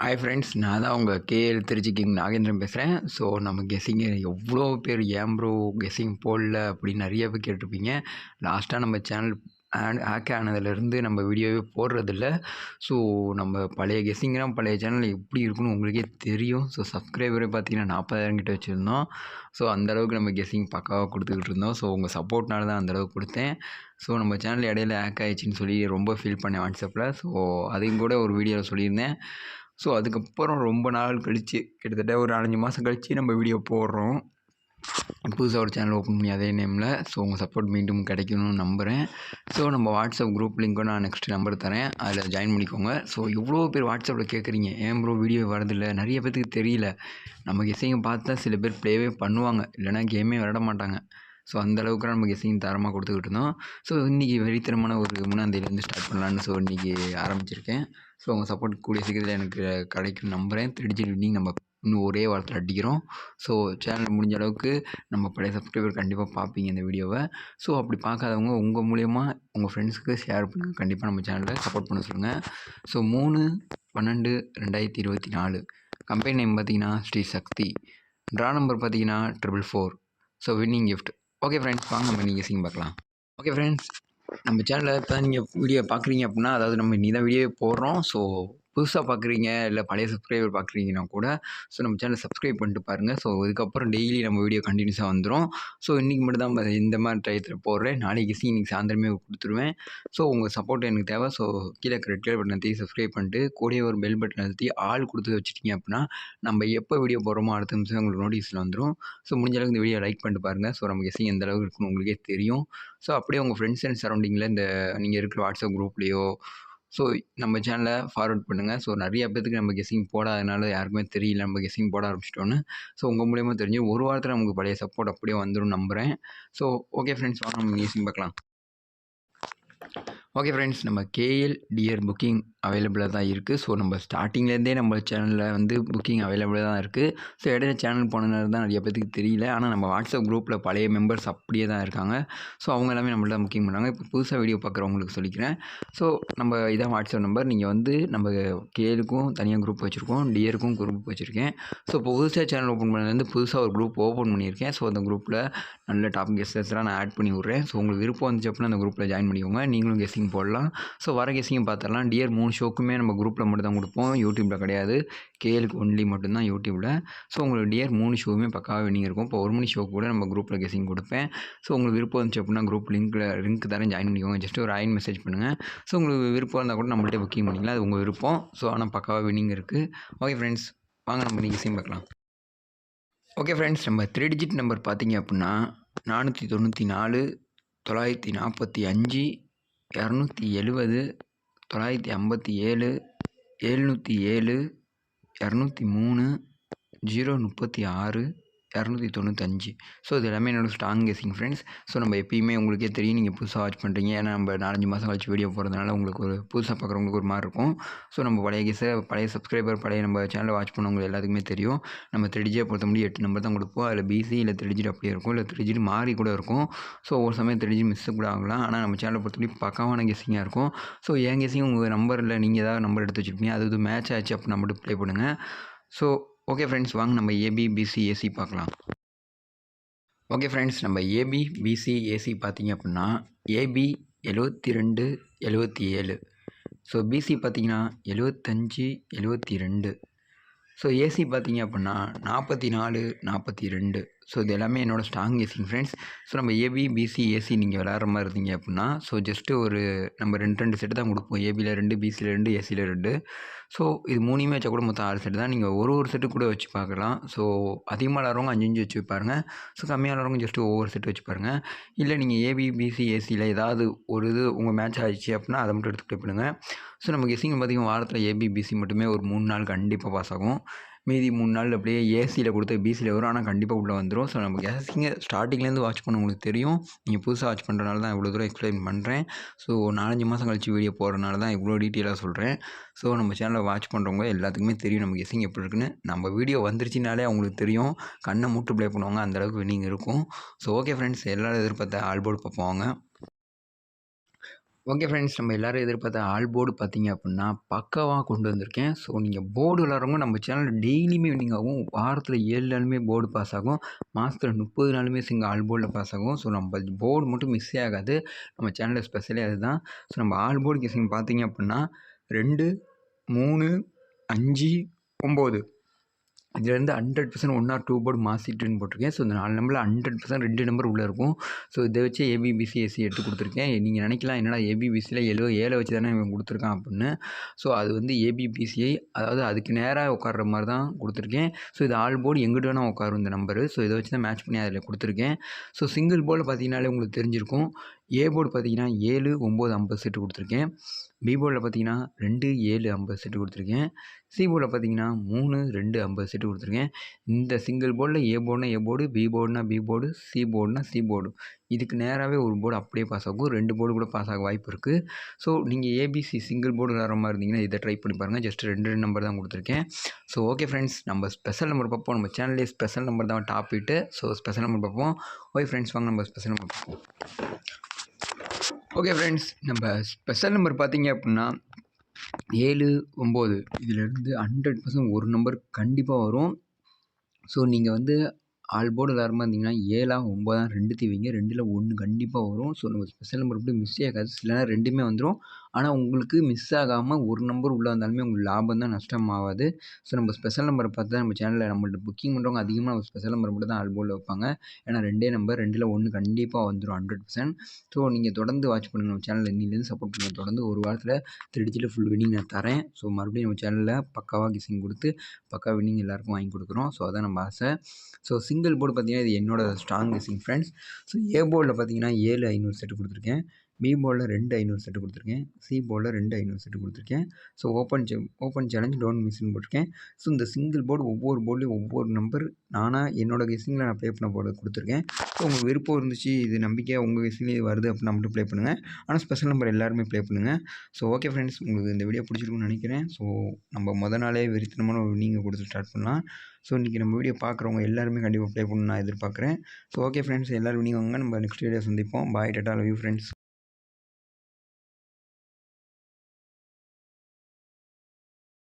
Hi friends, நான் தான் உங்கள் கேஎல் திருச்சி கிங் நாகேந்திரன் பேசுகிறேன். ஸோ நம்ம கெஸ்ஸிங்கு எவ்வளோ பேர் ஏன் ப்ரோ கெஸ்ஸிங் போடல அப்படின்னு நிறைய பேர் கேட்டிருப்பீங்க. லாஸ்ட்டாக நம்ம சேனல் ஹேக் ஆனதுலேருந்து நம்ம வீடியோவே போடுறதில்ல. ஸோ நம்ம பழைய கெஸ்ஸிங்லாம் பழைய சேனல் எப்படி இருக்குன்னு உங்களுக்கே தெரியும். ஸோ சப்ஸ்கிரைபரே பார்த்தீங்கன்னா 40,000 கிட்ட வச்சுருந்தோம். ஸோ அந்தளவுக்கு நம்ம கெஸ்ஸிங் பக்காவாக கொடுத்துக்கிட்டு இருந்தோம். ஸோ உங்கள் சப்போர்ட்னால தான் அந்தளவுக்கு கொடுத்தேன். ஸோ நம்ம சேனல் இடையில ஹேக் ஆகிடுச்சின்னு சொல்லி ரொம்ப ஃபீல் பண்ணேன் வாட்ஸ்அப்பில். ஸோ அதையும் கூட ஒரு வீடியோவில் சொல்லியிருந்தேன். ஸோ அதுக்கப்புறம் ரொம்ப நாள் கழித்து கிட்டத்தட்ட ஒரு 4-5 மாதம் கழித்து நம்ம வீடியோ போடுறோம். புதுசாக ஒரு சேனல் ஓப்பன் பண்ணி அதே நேமில். ஸோ உங்கள் சப்போர்ட் மீண்டும் கிடைக்கணும்னு நம்புகிறேன். ஸோ நம்ம வாட்ஸ்அப் குரூப் லிங்க்கும் நான் நெக்ஸ்ட் நம்பர் தரேன், அதில் ஜாயின் பண்ணிக்கோங்க. ஸோ இவ்வளோ பேர் வாட்ஸ்அப்பில் கேட்குறீங்க, ஏன் ப்ரோ வீடியோ வரதில்லை, நிறைய பேத்துக்கு தெரியல. நம்ம கெஸ்ஸிங்கை பார்த்து தான் சில பேர் ப்ளேவே பண்ணுவாங்க, இல்லைனா கேமே விளாட மாட்டாங்க. ஸோ அந்தளவுக்கு நம்ம கெஸ்ஸிங் தரமாக கொடுத்துக்கிட்டு இருந்தோம். ஸோ இன்றைக்கி வெறித்தனமான ஒரு 3ஆம் தேதியிலேருந்து ஸ்டார்ட் பண்ணலான்னு இன்றைக்கி ஆரம்பிச்சிருக்கேன். ஸோ உங்கள் சப்போர்ட் கூடிய சீக்கிரத்தில் எனக்கு கிடைக்கும்னு நம்புகிறேன். டிஜிட்டல் வின்னிங் நம்ம இன்னும் ஒரே வாரத்தில் அடிக்கிறோம். ஸோ சேனல் முடிஞ்ச அளவுக்கு நம்ம பழைய சப்ஸ்கிரைபர் கண்டிப்பாக பார்ப்பீங்க இந்த வீடியோவை. ஸோ அப்படி பார்க்காதவங்க உங்கள் மூலயமா உங்கள் ஃப்ரெண்ட்ஸுக்கு ஷேர் பண்ணுங்கள். கண்டிப்பாக நம்ம சேனலை சப்போர்ட் பண்ண சொல்லுங்கள். ஸோ 3/12/2024 கம்பெனி நேம் பார்த்தீங்கன்னா ஸ்ரீ சக்தி. ட்ரா நம்பர் பார்த்தீங்கன்னா 444. So winning gift. Okay friends, வாங்க நம்ம நீங்கள் கெஸ்ஸிங் பார்க்கலாம். ஓகே ஃப்ரெண்ட்ஸ், நம்ம சேனலில் இப்போ தான் நீங்கள் வீடியோ பார்க்குறீங்க அப்படின்னா, அதாவது நம்ம இன்றைக்கி தான் வீடியோவே போடுறோம். ஸோ புதுசாக பார்க்குறீங்க, இல்லை பழைய சப்ஸ்கிரைபர் பார்க்குறீங்கன்னா கூட ஸோ நம்ம சேனலை சப்ஸ்கிரைப் பண்ணிட்டு பாருங்கள். ஸோ இதுக்கப்புறம் டெய்லி நம்ம வீடியோ கண்டினியூஸாக வந்துடும். ஸோ இன்றைக்கி மட்டும் தான் இந்த மாதிரி டயத்தில் போடுறேன். நாளைக்கு கெஸ்ஸிங் இன்றைக்கி சாயந்தரமே கொடுத்துருவேன். ஸோ உங்கள் சப்போர்ட் எனக்கு தேவை. ஸோ கீழே ரெட் கலர் பட்டன் அழுத்தி சப்ஸ்கிரைப் பண்ணிட்டு கூடவே ஒரு பெல் பட்டன் அழுத்தி ஆல் கொடுத்து வச்சுட்டிங்க அப்படின்னா நம்ம எப்போ வீடியோ போடுறோமோ அடுத்த நிமிஷம் உங்களுக்கு நோட்டீஸில் வந்துடும். ஸோ முடிஞ்ச அளவுக்கு இந்த வீடியோ லைக் பண்ணிட்டு பாருங்கள். ஸோ நம்ம கெஸ்ஸிங் எந்த அளவுக்கு இருக்குன்னு உங்களுக்கே தெரியும். ஸோ அப்படியே உங்கள் ஃப்ரெண்ட்ஸ் அண்ட் சரௌண்டிங்கில் இந்த நீங்கள் இருக்கிற வாட்ஸ்அப் குரூப்லேயோ ஸோ நம்ம சேனலை ஃபார்வர்ட் பண்ணுங்கள். ஸோ நிறைய பேத்துக்கு நம்ம கெஸ்ஸிங் போடாதனால யாருக்குமே தெரியல நம்ம கெஸ்ஸிங் போட ஆரம்பிச்சிட்டோன்னு. ஸோ உங்கள் மூலியமாக தெரிஞ்சு ஒரு வாரத்தில் நமக்கு பழைய சப்போர்ட் அப்படியே வந்துடும் நம்புகிறேன். ஸோ ஓகே ஃப்ரெண்ட்ஸ், வாங்க நம்ம கெஸ்ஸிங் பார்க்கலாம். ஓகே ஃப்ரெண்ட்ஸ், நம்ம கேஎல் டியர் புக்கிங் அவைலபிளாக தான் இருக்குது. ஸோ நம்ம ஸ்டார்டிங்லேருந்தே நம்ம சேனலில் புக்கிங் அவைலபிளாக தான் இருக்குது. ஸோ இடையில சேனல் போனதுனால தான் நிறைய பேத்துக்கு தெரியல. ஆனால் நம்ம வாட்ஸ்அப் குரூப்பில் பழைய மெம்பர்ஸ் அப்படியே தான் இருக்காங்க. ஸோ அவங்க எல்லாமே நம்மள்ட்ட தான் புக்கிங் பண்ணுறாங்க. இப்போ புதுசாக வீடியோ பார்க்குறவங்களுக்கு சொல்லிக்கிறேன். ஸோ நம்ம இதான் வாட்ஸ்அப் நம்பர். நீங்கள் நம்ம கேஎலுக்கும் தனியாக குரூப் வச்சுருக்கோம், டியருக்கும் குரூப் வச்சுருக்கேன். ஸோ இப்போ புதுசாக சேனல் ஓப்பன் பண்ணதுலேருந்து புதுசாக ஒரு குரூப் ஓப்பன் பண்ணியிருக்கேன். ஸோ அந்த குரூப்பில் நல்ல டாப் கெஸ்டர்ஸ்லாம் நான் ஆட் பண்ணி விட்றேன். ஸோ உங்களுக்கு விருப்பம் வந்துச்சு அப்படின்னா அந்த குரூப்பில் ஜாயின் பண்ணிக்கோங்க. நீங்களும் கெஸ்ஸிங் போடலாம். ஸோ வர கெஸ்ஸிங் பார்த்துடலாம். டியர் 3 ஷோக்குமே நம்ம குரூப்பில் மட்டும் தான் கொடுப்போம், யூடியூப்பில் கிடையாது. கேஎலுக்கு ஒன்லி மட்டும்தான் யூடியூப்பில். ஸோ உங்களுக்கு டியர் 3 ஷோவுமே பக்காவாக வின்னிங் இருக்கும். இப்போ 1 மணி ஷோக்கு கூட நம்ம குரூப்பில் கெஸ்ஸிங் கொடுப்பேன். ஸோ உங்களுக்கு விருப்பம் வந்துச்சு அப்படின்னா குரூப் லிங்க் தரேன், ஜாயின் பண்ணிக்கோங்க. ஜஸ்ட் ஒரு ஹாய்னு மெசேஜ் பண்ணுங்கள். ஸோ உங்களுக்கு விருப்பம் இருந்தால் கூட நம்மள்ட்ட புக்கிங் பண்ணிக்கலாம், அது உங்கள் விருப்பம். ஸோ ஆனால் பக்காவாக வின்னிங் இருக்குது. ஓகே ஃப்ரெண்ட்ஸ், வாங்க நம்ம கெஸ்ஸிங் பார்க்கலாம். ஓகே ஃப்ரெண்ட்ஸ், நம்ம 3 டிஜிட் நம்பர் பார்த்தீங்க அப்படின்னா 494 945 270 957 707 203 036 295. ஸோ இது எல்லாமே என்னோடய ஸ்ட்ராங் கெஸ்ஸிங் ஃப்ரெண்ட்ஸ். ஸோ நம்ம எப்பயுமே உங்களுக்கே தெரியும், நீங்கள் புதுசாக வாட்ச் பண்ணுறீங்க. ஏன்னா நம்ம 4-5 மாதம் கழிச்சு வீடியோ போகிறதுனால உங்களுக்கு ஒரு புதுசாக பார்க்குறவங்களுக்கு ஒரு மாதிரி இருக்கும். ஸோ நம்ம பழைய சப்ஸ்கிரைபர் பழைய நம்ம சேனலை வாட்ச் பண்ணவங்க எல்லாத்துக்குமே தெரியும். நம்ம 3Gயை பொறுத்த முடியும் 8 நம்பர் தான் கொடுப்போம். அதில் பிசி இல்லை 3G அப்படியே இருக்கும், இல்லை 3G மாறி கூட இருக்கும். ஸோ ஒரு சமயம் 3G மிஸ் கூட ஆகலாம். ஆனால் நம்ம சேனலை பொறுத்த முடியும் பக்காவான கெஸ்ஸிங்காக இருக்கும். ஸோ என் கெஸ்ஸிங் உங்கள் நம்பரில் நீங்கள் ஏதாவது நம்பர் எடுத்து வச்சுருப்பீங்க, அது மேட்ச் ஆச்சு அப்படின்னு நம்ம ப்ளே பண்ணுங்கள். ஸோ ஓகே ஃப்ரெண்ட்ஸ், வாங்க நம்ம ஏபி பிசி ஏசி பார்க்கலாம். ஓகே ஃப்ரெண்ட்ஸ், நம்ம ஏபி பிசி ஏசி பார்த்தீங்க அப்படின்னா ஏபி 72 77. ஸோ பிசி பார்த்தீங்கன்னா 75 72. ஸோ ஏசி பார்த்தீங்க அப்படின்னா 44 42. ஸோ இது எல்லாமே என்னோடய ஸ்ட்ராங் கெஸ்ஸிங் ஃப்ரெண்ட்ஸ். ஸோ நம்ம ஏபி பிசி ஏசி நீங்கள் விளாட்ற மாதிரி இருந்தீங்க அப்படின்னா ஸோ ஜஸ்ட்டு ஒரு நம்ம 2 செட்டு தான் கொடுப்போம். ஏபியில் 2, பிசியில் 2, ஏசியில் 2. ஸோ இது 3மே வச்சா கூட மொத்தம் 6 செட்டு தான். நீங்கள் ஒரு செட்டு கூட வச்சு பார்க்கலாம். ஸோ அதிகமாக விளாட்றவங்க 5 வச்சு பாருங்கள். ஸோ கம்மியாக விளாட்றவங்க ஜஸ்ட்டு ஒவ்வொரு செட்டு வச்சு பாருங்கள். இல்லை நீங்கள் ஏபி பிசி ஏசியில் ஏதாவது ஒரு இது உங்கள் மேட்ச் ஆகிடுச்சு அப்படின்னா அதை மட்டும் எடுத்து ப்ளே பண்ணுங்கள். ஸோ நம்ம கெஸ்ஸிங் பார்த்திங்கன்னா வாரத்தில் ஏபி பிசி மட்டுமே ஒரு 3 நாள் கண்டிப்பாக பாஸ் ஆகும். மீதி 3 நாள் அப்படியே ஏசியில் கொடுத்து பிசியில் வரும், ஆனால் கண்டிப்பாக உள்ளே வந்துடும். ஸோ நம்ம கெஸ்ஸிங்கை ஸ்டார்டிங்லேருந்து வாட்ச் பண்ண உங்களுக்கு தெரியும். நீங்கள் புதுசாக வாட்ச் பண்ணுறனால தான் இவ்வளோ தூரம் எக்ஸ்பிளைன் பண்ணுறேன். ஸோ 4-5 மாதம் கழிச்சு வீடியோ போடுறனால தான் இவ்வளோ டீட்டெயிலாக சொல்கிறேன். ஸோ நம்ம சேனலை வாட்ச் பண்ணுறவங்க எல்லாத்துக்குமே தெரியும் நம்ம கெஸ்ஸிங் எப்படி இருக்குன்னு. நம்ம வீடியோ வந்துருச்சுனாலே அவங்களுக்கு தெரியும், கண்ணை மூட்டு ப்ளே பண்ணுவாங்க, அந்தளவுக்கு வின்னிங் இருக்கும். ஸோ ஓகே ஃப்ரெண்ட்ஸ், எல்லோரும் எதிர்பார்த்த ஆல்போர்டு பார்ப்போம் வாங்க. ஓகே ஃப்ரெண்ட்ஸ், நம்ம எல்லாரும் எதிர்பார்த்த ஆல் போர்டு பார்த்தீங்க அப்படின்னா, பக்காவா கொண்டு வந்திருக்கேன். ஸோ நீங்கள் போர்டு விளாட்றவங்க நம்ம சேனல்ல டெய்லியுமே வின்னிங் ஆகும். வாரத்தில 7 நாளுமே போர்டு பாஸ் ஆகும். மாசத்தில 30 நாளுமே ஆல் போர்டில பாஸ் ஆகும். ஸோ நம்ம போர்டு மட்டும் மிஸ்ஸே ஆகாது. நம்ம சேனல்ல ஸ்பெஷலே அதுதான். ஸோ நம்ம ஆல் போர்டு கெஸ்ஸிங் பார்த்தீங்க அப்படின்னா 2, 3, 5, 9 இதுலேருந்து 100% 1 ஆர் 2 போர்டு மாஸ் ஹிட்டுன்னு போட்டிருக்கேன். ஸோ இந்த 4 நம்பரில் 100% 2 நம்பர் உள்ளே இருக்கும். ஸோ இதை வச்சு ஏபிபிசி எஸ்சி எடுத்து கொடுத்துருக்கேன். நீங்கள் நினைக்கலாம் என்னடா ஏபிபிசியில் 7 வச்சு தானே இவன் கொடுத்துருக்கான் அப்படின்னு. ஸோ அது வந்து ஏபிபிசிஐ, அதாவது அதுக்கு நேராக உட்கார்ற மாதிரி தான் கொடுத்துருக்கேன். ஸோ இது ஆல் போர்டு எங்கிட்ட வேணால் உட்காரும் இந்த நம்பரு. ஸோ இதை வச்சு தான் மேட்ச் பண்ணி அதில் கொடுத்துருக்கேன். ஸோ சிங்கிள் போர்டில் பார்த்தீங்கன்னாலே உங்களுக்கு தெரிஞ்சிருக்கும். ஏ போர்டு பார்த்தீங்கன்னா 7, 9, 50 செட்டு கொடுத்துருக்கேன். பி போர்டில் பார்த்தீங்கன்னா 2, 7, 50 செட்டு கொடுத்துருக்கேன். சி போர்டில் பார்த்தீங்கன்னா 3, 2, 50 செட்டு கொடுத்துருக்கேன். இந்த சிங்கிள் போர்டில் ஏ போர்டுனா ஏ போர்டு, பி போர்டுனா பி போர்டு, சி போர்டுனா சி போர்டு. இதுக்கு நேராகவே ஒரு போர்டு அப்படியே பாஸ் ஆகும். 2 போர்டு கூட பாஸ் ஆக வாய்ப்பு இருக்குது. ஸோ நீங்கள் ஏபிசி சிங்கிள் போர்டு விளாட்ற மாதிரி இருந்தீங்கன்னா இதை ட்ரை பண்ணி பாருங்கள். ஜஸ்ட் 2 நம்பர் தான் கொடுத்துருக்கேன். ஸோ ஓகே ஃப்ரெண்ட்ஸ், நம்ம ஸ்பெஷல் நம்பர் பார்ப்போம். நம்ம சேனல்லே ஸ்பெஷல் நம்பர் தான் top hit. So special number பார்ப்போம். ஓகே ஃப்ரெண்ட்ஸ், வாங்க நம்ம ஸ்பெஷல் நம்பர் பார்ப்போம். ஓகே ஃப்ரெண்ட்ஸ், நம்ம ஸ்பெஷல் நம்பர் பார்த்தீங்க அப்படின்னா 7, 9 இதிலேருந்து 100% ஒரு நம்பர் கண்டிப்பாக வரும். ஸோ நீங்கள் வந்து ஆல் போர்டு விளாட்ற மாதிரி இருந்தீங்கன்னா 7ஆ 9ஆ 2த்தையும் வைங்க. 2ல் 1 கண்டிப்பாக வரும். ஸோ நம்ம ஸ்பெஷல் நம்பர் மட்டும் மிஸ்ஸே ஆகாது. இல்லைனா 2மே வந்துடும். ஆனால் உங்களுக்கு மிஸ் ஆகாமல் ஒரு நம்பர் உள்ளே வந்தாலுமே உங்களுக்கு லாபம் தான், நஷ்டம் ஆகாது. ஸோ நம்ம ஸ்பெஷல் நம்பரை பார்த்து தான் நம்ம சேனலில் நம்மள்ட்ட புக்கிங் பண்ணுறவங்க அதிகமாக நம்ம ஸ்பெஷல் நம்பர் மட்டும் தான் ஆல் போர்டில் வைப்பாங்க. ஏன்னா 2 நம்பர் 2ல் 1 கண்டிப்பாக வந்துடும் 100%. ஸோ நீங்கள் தொடர்ந்து வாட்ச் பண்ணுங்கள். நம்ம சேனலில் இன்னிலேருந்து சப்போர்ட் பண்ணுங்கள். தொடர்ந்து ஒரு வாரத்தில் 3 டிஜிட்டில் ஃபுல் வின்னிங் நான் தரேன். ஸோ மறுபடியும் நம்ம சேனலில் பக்காவாக கெஸ்ஸிங் கொடுத்து பக்கா வின்னிங் எல்லாருக்கும் வாங்கி கொடுக்குறோம். ஸோ அதான் நம்ம ஆசை. ஸோ சிங்கிள் போர்டு பார்த்தீங்கன்னா இது என்னோட ஸ்ட்ராங் கெஸ்ஸிங் ஃப்ரெண்ட்ஸ். ஸோ ஏ போர்டில் பார்த்தீங்கன்னா 7 500 செட்டு கொடுத்துருக்கேன். பி போர்டில் 2 500 செட்டு கொடுத்துருக்கேன். சி போர்டில் 2 500 செட்டு கொடுத்துருக்கேன். ஸோ ஓப்பன் சேலஞ்ச் டோன்ட் மிஸ்ன்னு போட்டிருக்கேன். ஸோ இந்த சிங்கிள் போர்டு ஒவ்வொரு போர்ட்லேயும் ஒவ்வொரு நம்பர் நானாக என்னோடய கெஸ்ஸிங்கில் நான் ப்ளே பண்ண போர்டு கொடுத்துருக்கேன். ஸோ உங்களுக்கு விருப்பம் இருந்துச்சு, இது நம்பிக்கையாக உங்கள் கெஸ்ஸிங்லேயே வருது அப்படின்னா மட்டும் ப்ளே பண்ணுங்கள். ஆனால் ஸ்பெஷல் நம்பர் எல்லாருமே ப்ளே பண்ணுங்கள். ஸோ ஓகே ஃப்ரெண்ட்ஸ், உங்களுக்கு இந்த வீடியோ பிடிச்சிருக்குன்னு நினைக்கிறேன். ஸோ நம்ம நாளே வெறித்தனமான ஒரு நீங்கள் கொடுத்து ஸ்டார்ட் பண்ணலாம். ஸோ இன்றைக்கி நம்ம வீடியோ பார்க்குறவங்க எல்லாருமே கண்டிப்பாக ப்ளே பண்ணணும்னு நான் எதிர்பார்க்குறேன். ஸோ ஓகே ஃப்ரெண்ட்ஸ், எல்லோரும் வினிங் வாங்க. நம்ம நெக்ஸ்ட் வீடியோ சந்திப்போம். பாய், டாடா, லவ் யூ ஃப்ரெண்ட்ஸ்.